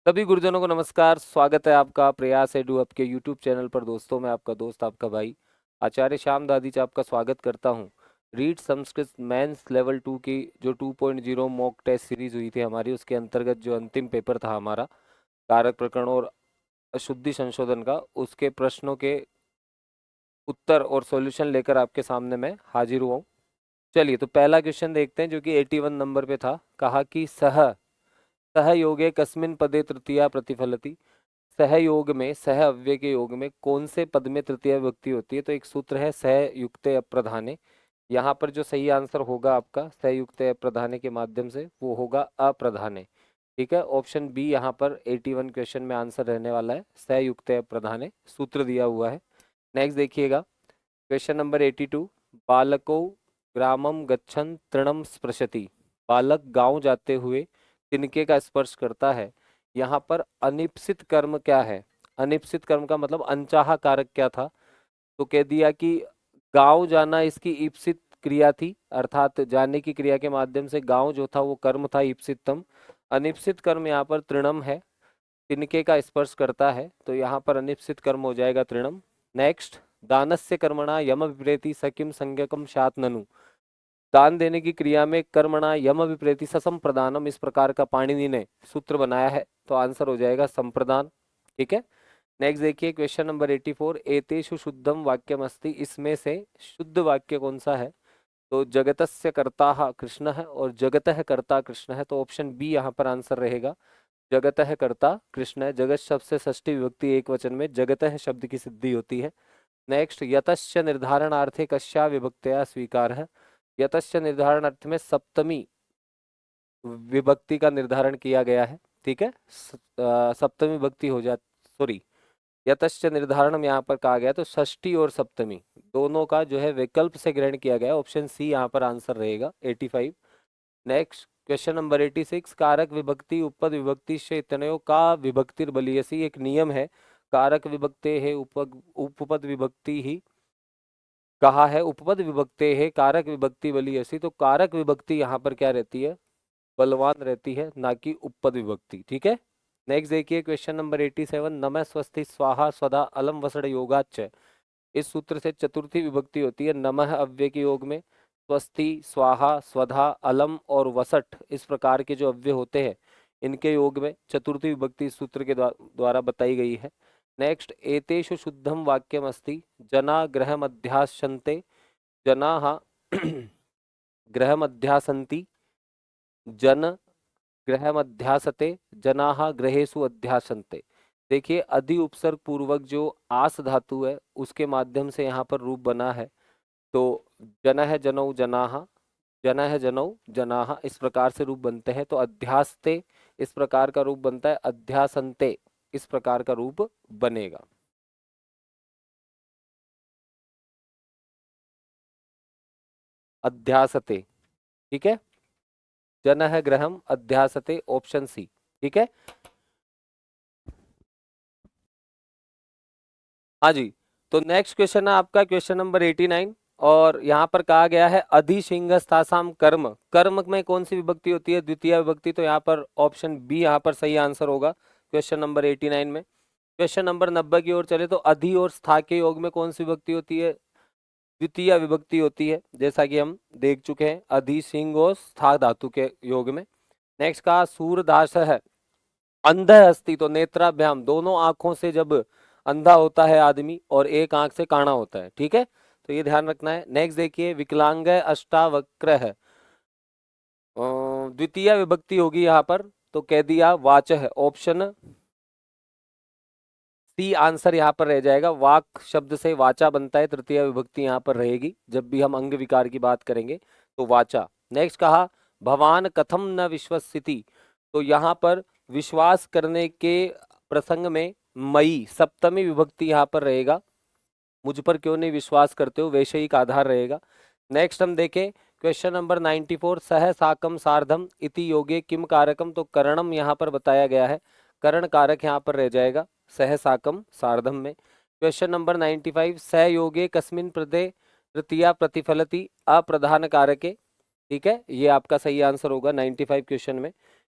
सभी गुरुजनों को नमस्कार। स्वागत है आपका प्रयास एडू आपके यूट्यूब चैनल पर। दोस्तों, मैं आपका दोस्त, आपका भाई आचार्य श्याम दादीच आपका स्वागत करता हूं। रीड संस्कृत मेंस लेवल 2 की जो 2.0 मॉक टेस्ट सीरीज हुई थी हमारी, उसके अंतर्गत जो अंतिम पेपर था हमारा कारक प्रकरण और अशुद्धि संशोधन का, उसके प्रश्नों के उत्तर और सॉल्यूशन लेकर आपके सामने मैं हाजिर हुआ हूँ। चलिए, तो पहला क्वेश्चन देखते हैं जो कि 81 नंबर पे था। कहा कि सहयोगे कस्मिन् पदे तृतीया प्रतिफलति। सहयोग में, सह अव्यय के योग में कौन से पद में तृतीय विभक्ति होती है? तो एक सूत्र है सहयुक्ते अप्रधाने। यहाँ पर जो सही आंसर होगा आपका सहयुक्ते अप्रधाने के माध्यम से, वो होगा अप्रधाने। ठीक है, ऑप्शन बी यहाँ पर 81 क्वेश्चन में आंसर रहने वाला है। सहयुक्ते अप्रधाने सूत्र दिया हुआ है। नेक्स्ट देखिएगा, क्वेश्चन नंबर 82। बालको ग्रामम गच्छन तृणम स्पृशति। बालक गांव जाते हुए तिनके का स्पर्श करता है। यहाँ पर अनिप्सित कर्म क्या है? अनिप्सित कर्म का मतलब अनचाहा कारक क्या था? तो कह दिया कि गांव जाना इसकी ईप्सित क्रिया थी, अर्थात जाने की क्रिया के माध्यम से गांव जो था वो कर्म था ईप्सितम। अनिप्सित कर्म यहाँ पर तृणम है, तिनके का स्पर्श करता है, तो यहाँ पर अनिप्सित कर्म हो जाएगा तृणम। नेक्स्ट, दानस्य कर्मणा यम विप्रेति सकिम संज्ञकम शात ननु। दान देने की क्रिया में कर्मणा यम विप्रेति ससम प्रदानम, इस प्रकार का पाणिनि ने सूत्र बनाया है, तो आंसर हो जाएगा संप्रदान। ठीक है, नेक्स्ट देखिए क्वेश्चन नंबर 84। एतेषु शुद्धम वाक्यम अस्ति। इसमें से शुद्ध वाक्य कौन सा है? तो जगतस्य कर्ता कृष्ण है और जगतः कर्ता कृष्ण है, तो ऑप्शन बी यहाँ पर आंसर रहेगा। जगतः कर्ता कृष्ण है। जगत शब्द से षष्ठी विभक्ति एक वचन में जगतः शब्द की सिद्धि होती है। नेक्स्ट, यतश्च निर्धारणार्थे कस्या विभक्तया स्वीकार है। यतश्च निर्धारण अर्थ में सप्तमी विभक्ति का निर्धारण किया गया है। ठीक है, सप्तमी विभक्ति हो जा, सॉरी, यतश्च निर्धारण में यहाँ पर कहा गया तो षष्ठी और सप्तमी दोनों का जो है विकल्प से ग्रहण किया गया। ऑप्शन सी यहाँ पर आंसर रहेगा 85। Next, question number 86। कारक विभक्ति उपपद विभक्ति से इतनयों का विभक्तिर बलियसी। एक नियम है, कारक विभक्ते है उपपद विभक्ति ही कहा है, उपपद विभक्ते है कारक विभक्ति बलियसी। तो कारक विभक्ति यहाँ पर क्या रहती है? बलवान रहती है, ना कि उपपद विभक्ति। ठीक है, नेक्स्ट देखिए क्वेश्चन नंबर 87। नमः स्वस्ति स्वाहा स्वधा अलम वसड़ योगाच्च। इस सूत्र से चतुर्थी विभक्ति होती है नमः अव्यय के योग में। स्वस्ति, स्वाहा, स्वधा, अलम और वसठ इस प्रकार के जो अव्यय होते हैं, इनके योग में चतुर्थी विभक्ति इस सूत्र के द्वारा बताई गई है। नेक्स्ट, एतेषु शुद्धम वाक्यम अस्ति। जना गृहमध्यासन्ते। जनाः गृहमध्यासन्ति। जन गृहमध्यासते। जनाः गृहेषु अध्यासन्ते। देखिए, अधि उपसर्ग पूर्वक जो आस धातु है उसके माध्यम से यहाँ पर रूप बना है। तो जनः जनौ जनाः, जनः जनौ जनाः इस प्रकार से रूप बनते हैं। तो अध्यास्ते इस प्रकार का रूप बनता है, अध्यासन्ते इस प्रकार का रूप बनेगा। अध्यासते। ठीक है, जनः गृहम अध्यासते, ऑप्शन सी। ठीक है, हाँ जी। तो नेक्स्ट क्वेश्चन है आपका क्वेश्चन नंबर 89। और यहाँ पर कहा गया है अधिशिंगस्तासाम कर्म। कर्म में कौन सी विभक्ति होती है? द्वितीय विभक्ति। तो यहाँ पर ऑप्शन बी यहाँ पर सही आंसर होगा क्वेश्चन नंबर 89 में। क्वेश्चन नंबर 90 की ओर चले तो अधि और स्था के योग में कौन सी विभक्ति होती है? द्वितीय विभक्ति होती है, जैसा कि हम देख चुके हैं अधि सिंह और स्था धातु के योग में। नेक्स्ट कहा सूरदास है अंध अस्ति। तो नेत्राभ्याम, दोनों आंखों से जब अंधा होता है आदमी और एक आंख से काणा होता है। ठीक है, तो ये ध्यान रखना है। नेक्स्ट देखिए, विकलांग अष्टावक्र है, द्वितीय विभक्ति होगी यहाँ पर, तो कह दिया वाच है। ऑप्शन सी आंसर यहाँ पर रह जाएगा। वाक शब्द से वाचा बनता है, तृतीय विभक्ति यहाँ पर रहेगी जब भी हम अंग विकार की बात करेंगे, तो वाचा। नेक्स्ट कहा भवान कथम न विश्वसिति। तो यहाँ पर विश्वास करने के प्रसंग में मई सप्तमी विभक्ति यहाँ पर रहेगा। मुझ पर क्यों नहीं विश्वास करते हो, वैषयिक आधार रहेगा। नेक्स्ट हम देखें क्वेश्चन नंबर 94। सह साकम सार्धम इति योगे किम कारकम। तो करणम यहाँ पर बताया गया है, करण कारक यहाँ पर रह जाएगा सह साकम सार्धम में। Question number 95। सहयोगे कस्मिन प्रदे तृतीया प्रतिफलति अप्रधान कारके। ठीक है, ये आपका सही आंसर होगा 95 क्वेश्चन में।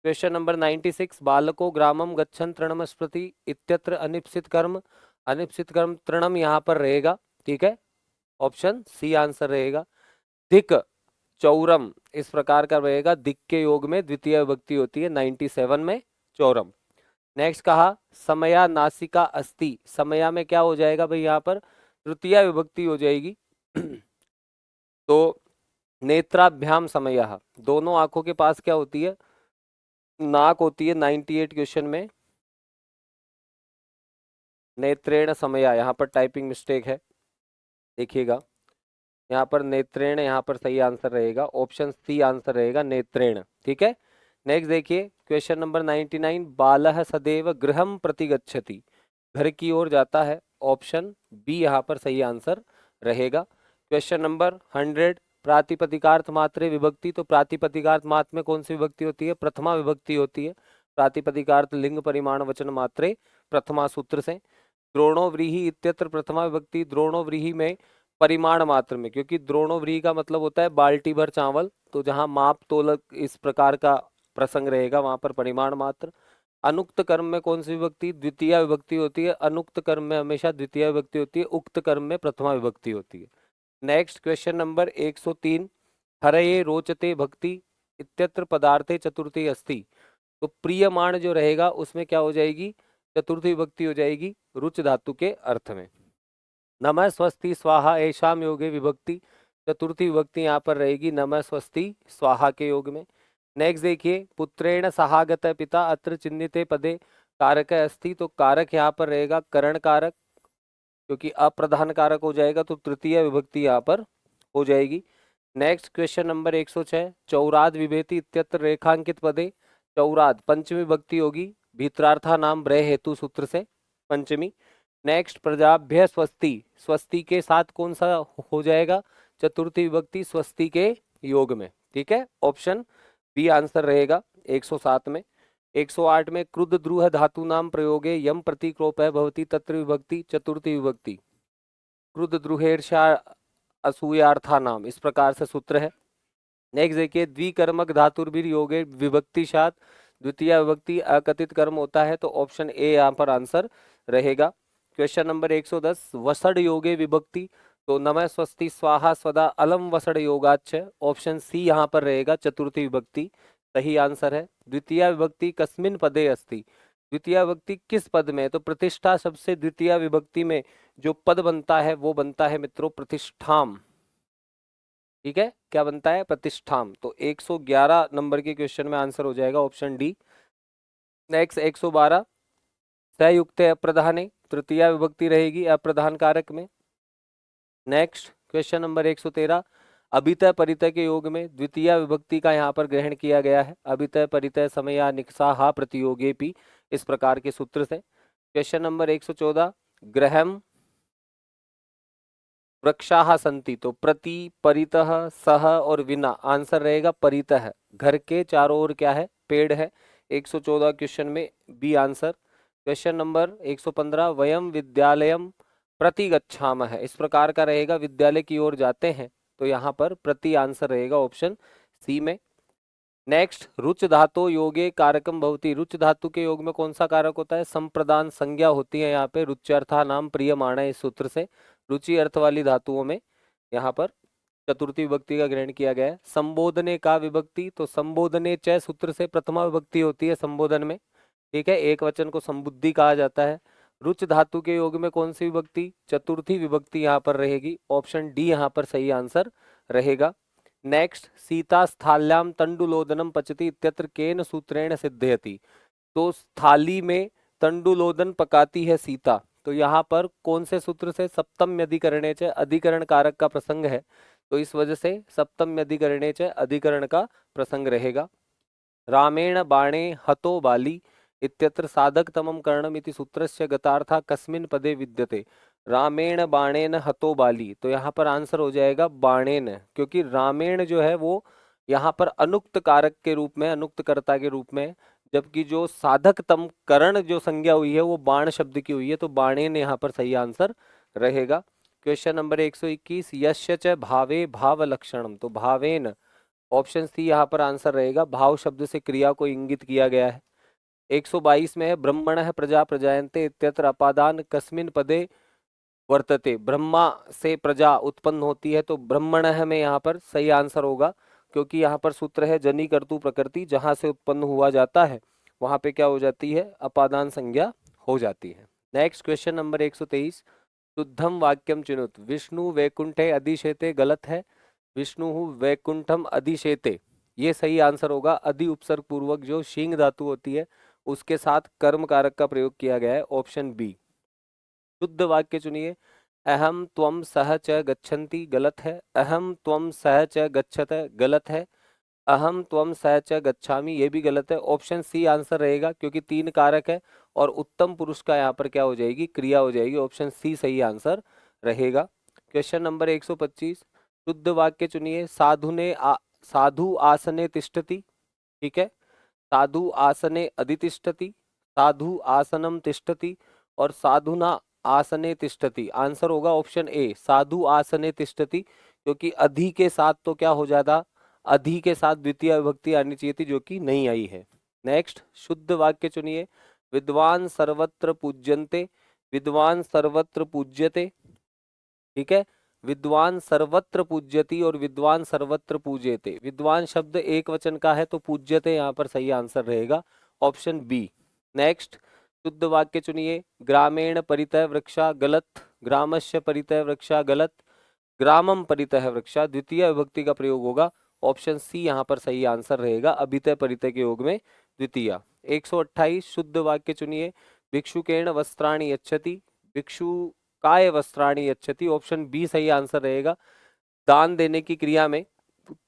क्वेश्चन नंबर 96, बालको ग्रामम गच्छन् तृणम स्मृति इत्यत्र अनिप्सित कर्म, अनिप्सित कर्म तृणम यहाँ पर रहेगा, ठीक है, ऑप्शन सी आंसर रहेगा। दिक चौरम इस प्रकार का रहेगा, दिक के योग में द्वितीय विभक्ति होती है 97 में चौरम। नेक्स्ट कहा समया नासिका अस्ति, समया में क्या हो जाएगा भाई यहाँ पर तृतीय विभक्ति हो जाएगी तो नेत्राभ्याम समयः, दोनों आंखों के पास क्या होती है, नाक होती है 98 क्वेश्चन में, नेत्रेण समया, यहाँ पर टाइपिंग मिस्टेक है, देखिएगा यहाँ पर नेत्रेण, यहाँ पर सही आंसर रहेगा ऑप्शन सी आंसर रहेगा नेत्रेण, ठीक है। नेक्स्ट देखिए क्वेश्चन नंबर 99, बालः सदैव गृहं प्रति गच्छति, घर की ओर जाता है, ऑप्शन बी यहाँ पर सही आंसर रहेगा। क्वेश्चन नंबर 100, प्रातिपदिकार्थ मात्रे विभक्ति, तो प्रातिपदिकार्थ मात्र में कौन सी विभक्ति होती है, प्रथमा विभक्ति होती है। प्रातिपदिकार्थ लिंग परिमाण वचन मात्रे प्रथमा सूत्र से। द्रोणो व्रीहि इत्यत्र प्रथमा विभक्ति, द्रोणो व्रीहि में परिमाण मात्र में, क्योंकि द्रोणो व्रीहि का मतलब होता है बाल्टी भर चावल, तो जहां माप तोलक इस प्रकार का प्रसंग रहेगा वहां पर परिमाण मात्र। अनुक्त कर्म में कौन सी विभक्ति, द्वितीय विभक्ति होती है, अनुक्त कर्म में हमेशा द्वितीय विभक्ति होती है, उक्त कर्म में प्रथमा विभक्ति होती है। नेक्स्ट क्वेश्चन नंबर 103, हरये रोचते भक्ति इत्यत्र पदार्थे चतुर्थी अस्ति, तो प्रियमाण जो रहेगा उसमें क्या हो जाएगी, चतुर्थी विभक्ति हो जाएगी रुच धातु के अर्थ में। नमः स्वस्ति स्वाहा ऐशाम योगे विभक्ति, चतुर्थी विभक्ति यहाँ पर रहेगी नमः स्वस्ति स्वाहा के योग में। नेक्स्ट देखिए पुत्रेण सहागत पिता अत्र चिन्हिते पदे कारक अस्ति, तो कारक यहाँ पर रहेगा करण कारक, क्योंकि अप्रधान कारक हो जाएगा तो तृतीय विभक्ति यहाँ पर हो जाएगी। नेक्स्ट क्वेश्चन नंबर 106, चौराद विभेति इत्यत्र रेखांकित पदे, चौराद पंचमी विभक्ति होगी, भीतरार्था नाम ब्रह हेतु सूत्र से पंचमी। नेक्स्ट प्रजाभ्य स्वस्ति, स्वस्ति के साथ कौन सा हो जाएगा, चतुर्थी विभक्ति स्वस्ति के योग में, ठीक है, ऑप्शन बी आंसर रहेगा 107 में। 108 में क्रुद्ध द्रुह धातु नाम प्रयोगे यम प्रतिक्रोप है भवती तत्र विभक्ति चतुर्थी विभक्ति, क्रुद्ध द्रुहेर्षा असूयार्था नाम, इस प्रकार से सूत्र है। नेक्स्ट देखिए द्विकर्मक धातुर्भिर योगे विभक्ति सात, द्वितीय विभक्ति अकथित कर्म होता है, तो ऑप्शन ए यहाँ पर आंसर रहेगा। क्वेश्चन नंबर 110, वसड़ योगे विभक्ति, तो नमः स्वस्ति स्वाहा स्वदा अलम वसड़ योगाच्च, ऑप्शन सी यहाँ पर रहेगा चतुर्थी विभक्ति, सही आंसर है। द्वितीय विभक्ति कस्मिन पदे अस्ति, द्वितीय विभक्ति किस पद में, तो प्रतिष्ठा शब्द से द्वितीय विभक्ति में जो पद बनता है वो बनता है मित्रों प्रतिष्ठाम, ठीक है, क्या बनता है प्रतिष्ठाम, तो 111 नंबर के क्वेश्चन में आंसर हो जाएगा ऑप्शन डी। नेक्स्ट 112, संयुक्त अप्रधाने, तृतीय विभक्ति रहेगी अप्रधान कारक में। नेक्स्ट क्वेश्चन नंबर 113, अभितय परितय के योग में द्वितीय विभक्ति का यहाँ पर ग्रहण किया गया है, अभितय परितय समया निक्साहा प्रतियोगे पी, इस प्रकार के सूत्र से। क्वेश्चन नंबर 114, ग्रहम वृक्षाः संति, तो प्रति परितः सह और विना, आंसर रहेगा परितः, घर के चारों ओर क्या है पेड़ है, 114 क्वेश्चन में बी आंसर। क्वेश्चन नंबर 115, वयम विद्यालयम प्रति गच्छामः, इस प्रकार का रहेगा विद्यालय की ओर जाते हैं, तो यहाँ पर प्रति आंसर रहेगा ऑप्शन सी में। नेक्स्ट रुच धातु योगे कारकम भवति, रुच धातु के योग में कौन सा कारक होता है, संप्रदान संज्ञा होती है यहाँ पे, रुच्यर्था नाम प्रियमाण इस सूत्र से, रुचि अर्थ वाली धातुओं में यहाँ पर चतुर्थी विभक्ति का ग्रहण किया गया है। संबोधने का विभक्ति, तो संबोधने च सूत्र से प्रथमा विभक्ति होती है संबोधन में, ठीक है, एक वचन को संबुद्धि कहा जाता है। रुच धातु के योग में कौन सी विभक्ति, चतुर्थी विभक्ति यहाँ पर रहेगी, ऑप्शन डी यहाँ पर सही आंसर रहेगा। नेक्स्ट सीता स्थाल्याम तंडुलोदनम पचती इत्यत्र केन सूत्रेण सिद्धयति, तो थाली में तंडुलोदन पकाती है सीता, तो यहाँ पर कौन से सूत्र से, सप्तम अधिकरणे च, अधिकरण कारक का प्रसंग है, तो इस वजह से सप्तम अधिकरणे च अधिकरण का प्रसंग रहेगा। रामेण बाणे हतो बाली इत्यत्र साधक तमम कर्णम इति सूत्रस्य गतार्था कस्मिन पदे विद्यते, रामेण बाणेन हतो बाली, तो यहाँ पर आंसर हो जाएगा बाणेन, क्योंकि रामेण जो है वो यहाँ पर अनुक्त कारक के रूप में, अनुक्त कर्ता के रूप में, जबकि जो साधक तम करण जो संज्ञा हुई है वो बाण शब्द की हुई है, तो बाणेन यहाँ पर सही आंसर रहेगा। क्वेश्चन नंबर 121, यस्य च भावे भाव लक्षणम, तो भावेन ऑप्शन सी यहाँ पर आंसर रहेगा। भाव शब्द से क्रिया को इंगित किया गया है। 122 में है ब्रह्मणः प्रजा प्रजायन्ते इत्यत्र अपादान कस्मिन पदे वर्तते। ब्रह्मा से प्रजा उत्पन्न होती है, तो ब्रह्मणः में यहाँ पर सही आंसर होगा, क्योंकि यहाँ पर सूत्र है जनी कर्तु प्रकृति, जहाँ से उत्पन्न हुआ जाता है वहाँ पे क्या हो जाती है, अपादान संज्ञा हो जाती है। नेक्स्ट क्वेश्चन नंबर 123, शुद्धम वाक्यम चिनुत। विष्णु वैकुंठे अधिशेते, गलत है। विष्णु वैकुंठम अधिशेते, ये सही आंसर होगा। अधि उपसर्ग पूर्वक जो शींग धातु होती है उसके साथ कर्म कारक का प्रयोग किया गया है, ऑप्शन बी। शुद्ध वाक्य चुनिए। अहम त्वम सह च गच्छन्ति, गलत है। अहम त्वम सह च गच्छत, गलत है। अहम त्वम सह च गच्छामि, ये भी गलत है। ऑप्शन सी आंसर रहेगा, क्योंकि तीन कारक है और उत्तम पुरुष का यहाँ पर क्या हो जाएगी, क्रिया हो जाएगी। ऑप्शन सी सही आंसर रहेगा। क्वेश्चन नंबर 125, शुद्ध वाक्य चुनिए। साधु आसने तिष्ठति, ठीक है। साधु आसने अधितिष्ठति, साधु आसनम तिष्ठति और साधुना आसने तिष्ठति। आंसर होगा ऑप्शन ए, साधु आसने तिष्ठति, क्योंकि अधि के साथ तो क्या हो जाता, अधि के साथ द्वितीय विभक्ति आनी चाहिए थी, जो कि नहीं आई है। नेक्स्ट शुद्ध वाक्य चुनिए। विद्वान सर्वत्र पूज्यन्ते, विद्वान सर्वत्र पूज्यते, ठीक है। विद्वान सर्वत्र पूज्यति और विद्वान सर्वत्र पूज्यते। विद्वान शब्द एक वचन का है, तो पूज्यते यहाँ पर सही आंसर रहेगा, ऑप्शन बी। नेक्स्ट शुद्ध वाक्य चुनिए। ग्रामेण परितः वृक्षा, गलत। ग्रामस्य परितः वृक्षा, गलत। ग्रामम परितः वृक्षा, द्वितीय विभक्ति का प्रयोग होगा, ऑप्शन सी यहाँ पर सही आंसर रहेगा, अभितय परितय के योग में द्वितीय। 128 शुद्ध वाक्य चुनिए। भिक्षुकेण वस्त्राणि यच्छति, भिक्षु काय वस्त्राणि यच्छति, ऑप्शन बी सही आंसर रहेगा। दान देने की क्रिया में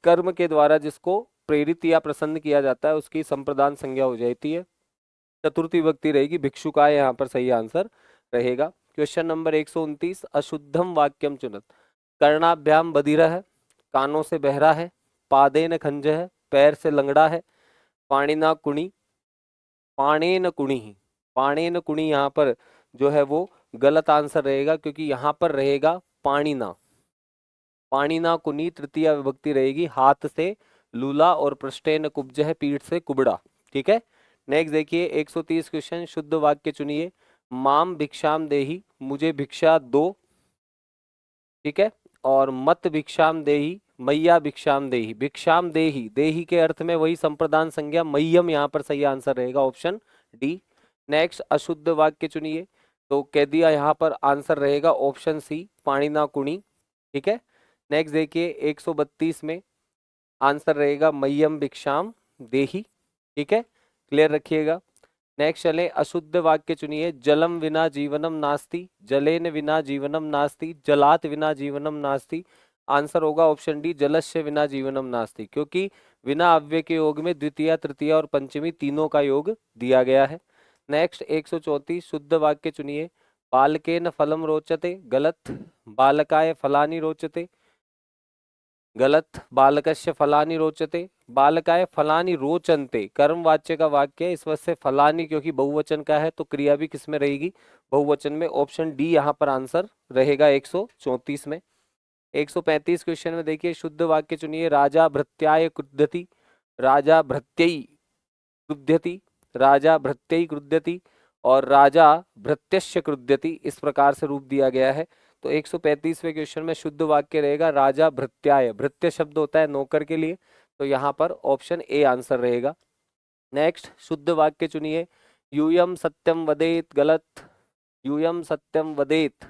कर्म के द्वारा जिसको प्रेरित या प्रसन्न किया जाता है उसकी संप्रदान संज्ञा हो जाती है, चतुर्थी विभक्ति रहेगी, भिक्षुकाय यहाँ पर सही आंसर रहेगा। क्वेश्चन नंबर 129, अशुद्धम वाक्यम चुनत। कर्णाभ्याम बधिर है, कानों से बहरा है। पादेन खंज है, पैर से लंगड़ा है। पाणिना कुणी, पाणेन कुणी, पाणेन कुणी यहाँ पर जो है वो गलत आंसर रहेगा, क्योंकि यहाँ पर रहेगा पाणिना। पाणिना कुनी तृतीय विभक्ति रहेगी, हाथ से लूला और पृष्ठेन कुब्ज है, पीठ से कुबड़ा, ठीक है। नेक्स्ट देखिए 130 क्वेश्चन, शुद्ध वाक्य चुनिए। माम भिक्षाम देही, मुझे भिक्षा दो, ठीक है। और मत भिक्षाम देही, मैया भिक्षाम देही। भिक्षाम देही, देही के अर्थ में वही संप्रदान संज्ञा मह्यम, यहाँ पर सही आंसर रहेगा, ऑप्शन डी। नेक्स्ट अशुद्ध वाक्य चुनिए, तो कह दिया यहाँ पर आंसर रहेगा ऑप्शन सी, पाणिना कुणी, ठीक है। नेक्स्ट देखिए 132 में आंसर रहेगा मह्यम भिक्षाम देही, ठीक है, क्लियर रखिएगा। नेक्स्ट चले, अशुद्ध वाक्य चुनिए। जलम विना जीवनम नास्ति, जलेन विना जीवनम नास्ति, जलात विना जीवनम नास्ति। आंसर होगा ऑप्शन डी, जलस्य विना जीवनम नास्ति, क्योंकि विना अव्यय के योग में द्वितीय तृतीय और पंचमी तीनों का योग दिया गया है। नेक्स्ट 134 शुद्ध वाक्य चुनिए। बालकेन फलम रोचते, गलत। बालकाय फलानि रोचते, गलत। बालकस्य फलानि रोचते, बालकाय फलानि रोचन्ते, कर्मवाच्य का वाक्य है, इस वजह से फलानि क्योंकि बहुवचन का है तो क्रिया भी किसमें रहेगी, बहुवचन में, ऑप्शन डी यहाँ पर आंसर रहेगा 134 में। 135 क्वेश्चन में देखिए, शुद्ध वाक्य चुनिए। राजा भृत्याय क्रुध्यति, राजा भृत्यई क्रुध्यति, राजा भृत्यई क्रुध्यति और राजा भृत्यस्य क्रुध्यति, इस प्रकार से रूप दिया गया है। तो 135वें क्वेश्चन में शुद्ध वाक्य रहेगा राजा भृत्याय। भृत्य शब्द होता है नौकर के लिए, तो यहाँ पर ऑप्शन ए आंसर रहेगा। नेक्स्ट शुद्ध वाक्य चुनिए। यूयम सत्यम वदेत, गलत। यूयम सत्यम वदेत,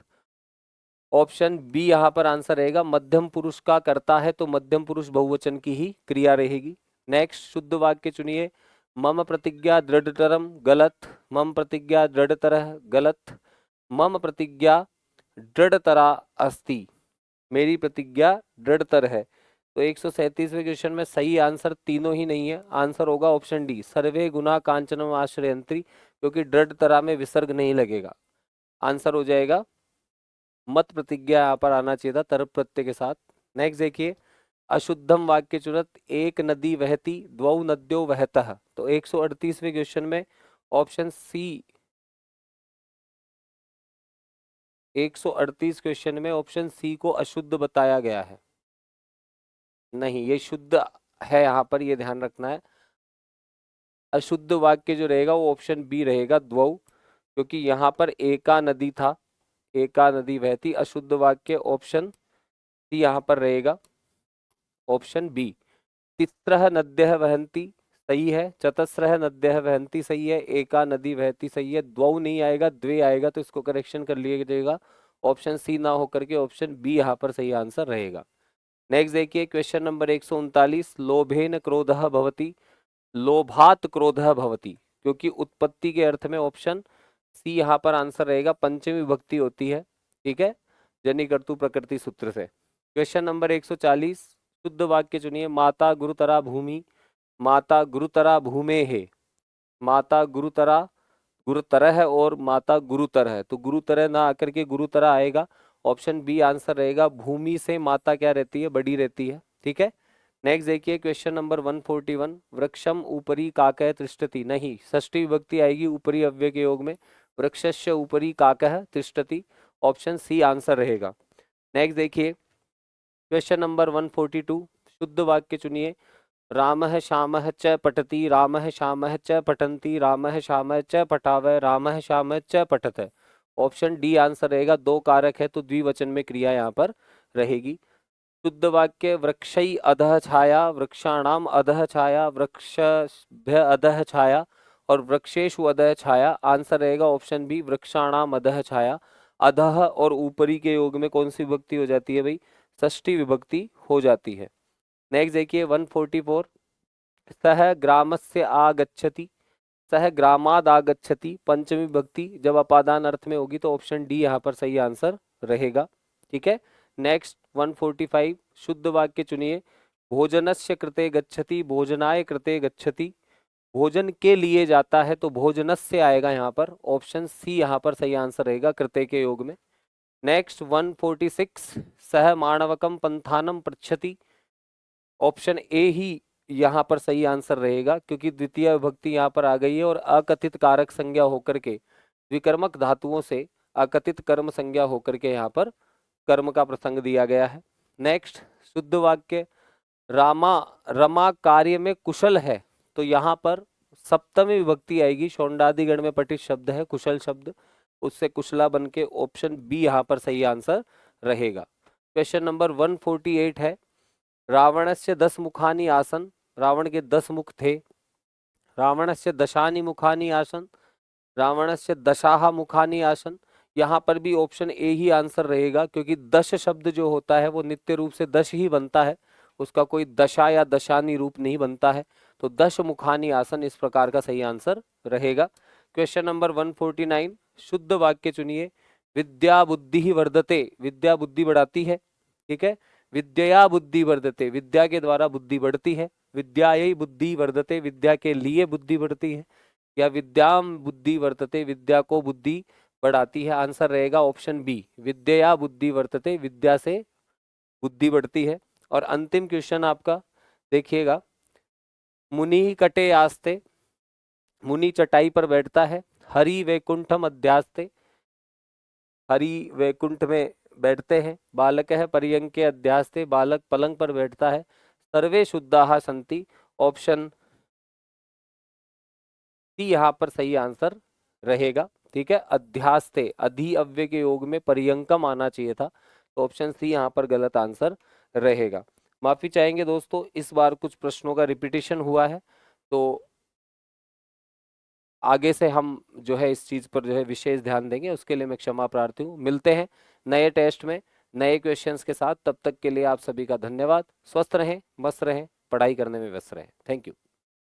ऑप्शन बी यहाँ पर आंसर रहेगा। मध्यम पुरुष का करता है तो मध्यम पुरुष बहुवचन की ही क्रिया रहेगी। नेक्स्ट शुद्ध वाक्य चुनिए। मम प्रतिज्ञा दृढ़तरम, गलत। मम प्रतिज्ञा दृढ़तरः, गलत। मम प्रतिज्ञा दृढ़तरा अस्ति, मेरी प्रतिज्ञा दृढ़तर है। तो 137वें क्वेश्चन में सही आंसर तीनों ही नहीं है, आंसर होगा ऑप्शन डी, सर्वे गुना कांचनम आश्रयंत्री, क्योंकि दृढ़तरा में विसर्ग नहीं लगेगा, आंसर हो जाएगा मत प्रतिज्ञा यहाँ पर आना चाहिए था तरप प्रत्यय के साथ। नेक्स्ट देखिए, अशुद्धम वाक्य चुनत। एक नदी वहती, द्वौ नद्यो वहतः, तो 138वें क्वेश्चन में ऑप्शन सी, 138 क्वेश्चन में ऑप्शन सी को अशुद्ध बताया गया है। नहीं, ये शुद्ध है यहाँ पर, ये ध्यान रखना है। अशुद्ध वाक्य जो रहेगा वो ऑप्शन बी रहेगा, द्वौ, क्योंकि यहाँ पर एका नदी था, एका नदी बहती। अशुद्ध वाक्य ऑप्शन सी यहाँ पर रहेगा, ऑप्शन बी। तिस्रः नद्यः वहन्ति सही है, चतस्रः नद्यः वहन्ति सही है, एका नदी बहती सही है, द्वौ नहीं आएगा, द्वे आएगा, तो इसको करेक्शन कर लिया जाएगा, ऑप्शन सी ना होकर के ऑप्शन बी यहाँ पर सही आंसर रहेगा। नेक्स्ट देखिए क्वेश्चन नंबर 139, लोभेन क्रोधः भवति, लोभात क्रोधः भवति, क्योंकि उत्पत्ति के अर्थ में ऑप्शन सी यहाँ पर आंसर रहेगा, पंचमी विभक्ति होती है, ठीक है, जनि कर्तु प्रकृति सूत्र से। क्वेश्चन नंबर 140, शुद्ध वाक्य चुनिए। माता गुरुतरा भूमि, माता गुरुतरा भूमे है, माता गुरुतरा, गुरुतर है और माता गुरुतर है, तो गुरुतर ना आकर के गुरुतर आएगा, ऑप्शन बी आंसर रहेगा। भूमि से माता क्या रहती है, बड़ी रहती है, ठीक है। नेक्स्ट देखिए क्वेश्चन नंबर 141, वृक्षम ऊपरी काकः तिष्ठति, नहीं, षष्ठी विभक्ति आएगी ऊपरी अव्यय के योग में, वृक्षस्य ऊपरी काकः तिष्ठति, ऑप्शन सी आंसर रहेगा। नेक्स्ट देखिए क्वेश्चन नंबर 142, शुद्ध वाक्य चुनिए। रामः श्यामः च पठति, रामः श्यामः च पठन्ति, रामः श्यामः च पठावः, रामः श्यामः च पठत, ऑप्शन डी आंसर रहेगा। दो कारक है तो द्विवचन में क्रिया यहाँ पर रहेगी। शुद्ध वाक्य, वृक्षै अधः छाया, वृक्षाणाम अधः छाया, वृक्षभ्य अधः छाया और वृक्षेषु अधः छाया, आंसर रहेगा ऑप्शन बी, वृक्षाणाम अधः छाया। अधः और ऊपरी के योग में कौन सी विभक्ति हो जाती है भाई, षष्ठी विभक्ति हो जाती है। नेक्स्ट देखिए 144, सह ग्रामस्य आगच्छति, सह ग्रामाद आगच्छति, पंचमी विभक्ति जब अपादान अर्थ में होगी तो ऑप्शन डी यहाँ पर सही आंसर रहेगा, ठीक है। नेक्स्ट 145, शुद्ध वाक्य चुनिए। भोजनस्य कृते गच्छति, भोजनाय कृते गच्छति, भोजन के लिए जाता है तो भोजनस्य आएगा यहाँ पर, ऑप्शन सी यहाँ पर सही आंसर रहेगा, कृते के योग में। नेक्स्ट 146, सह माणवकम पंथानम पृच्छति, ऑप्शन ए ही यहाँ पर सही आंसर रहेगा, क्योंकि द्वितीय विभक्ति यहाँ पर आ गई है और अकथित कारक संज्ञा होकर के विकर्मक धातुओं से अकथित कर्म संज्ञा होकर के यहाँ पर कर्म का प्रसंग दिया गया है। नेक्स्ट शुद्ध वाक्य, रामा रमा कार्य में कुशल है, तो यहाँ पर सप्तमी विभक्ति आएगी, शौंडादिगण में पठित शब्द है कुशल शब्द, उससे कुशला बन के ऑप्शन बी यहाँ पर सही आंसर रहेगा। क्वेश्चन नंबर 148 है, रावणस्य 10 मुखानि आसन, रावण के 10 मुख थे। रावणस्य दशानि मुखानि आसन, रावणस्य दशाह मुखानि आसन, यहाँ पर भी ऑप्शन ए ही आंसर रहेगा, क्योंकि दश शब्द जो होता है वो नित्य रूप से दश ही बनता है, उसका कोई दशा या दशानी रूप नहीं बनता है, तो दश मुखानि आसन इस प्रकार का सही आंसर रहेगा। क्वेश्चन नंबर 149, शुद्ध वाक्य चुनिए। विद्या बुद्धि वर्धते, विद्या बुद्धि बढ़ाती है, ठीक है। विद्या बुद्धि वर्धते, विद्या के द्वारा बुद्धि बढ़ती है, विद्यायै बुद्धि वर्धते, विद्या के लिए बुद्धि बढ़ती है, या विद्याम बुद्धि वर्तते, विद्या को बुद्धि बढ़ाती है, आंसर रहेगा ऑप्शन बी, विद्या बुद्धि वर्तते, विद्या से बुद्धि बढ़ती है। और अंतिम क्वेश्चन आपका देखिएगा, मुनि कटे आस्ते, मुनि चटाई पर बैठता है, हरि वैकुंठम अध्यास्ते, हरि वैकुंठ में बैठते हैं, बालक है पर्यंके अध्यास्ते, बालक पलंग पर बैठता है, सर्वे शुद्धाः सन्ति, ऑप्शन सी यहाँ पर सही आंसर रहेगा, ठीक है। अध्यास्ते अधि अव्यय के योग में पर्यंकम आना चाहिए था, तो ऑप्शन सी यहाँ पर गलत आंसर रहेगा। माफी चाहेंगे दोस्तों, इस बार कुछ प्रश्नों का रिपीटिशन हुआ है, तो आगे से हम जो है इस चीज पर जो है विशेष ध्यान देंगे, उसके लिए मैं क्षमा प्रार्थी हूँ। मिलते हैं नए टेस्ट में नए क्वेश्चंस के साथ, तब तक के लिए आप सभी का धन्यवाद। स्वस्थ रहें, मस्त रहें, पढ़ाई करने में व्यस्त रहें। Thank you.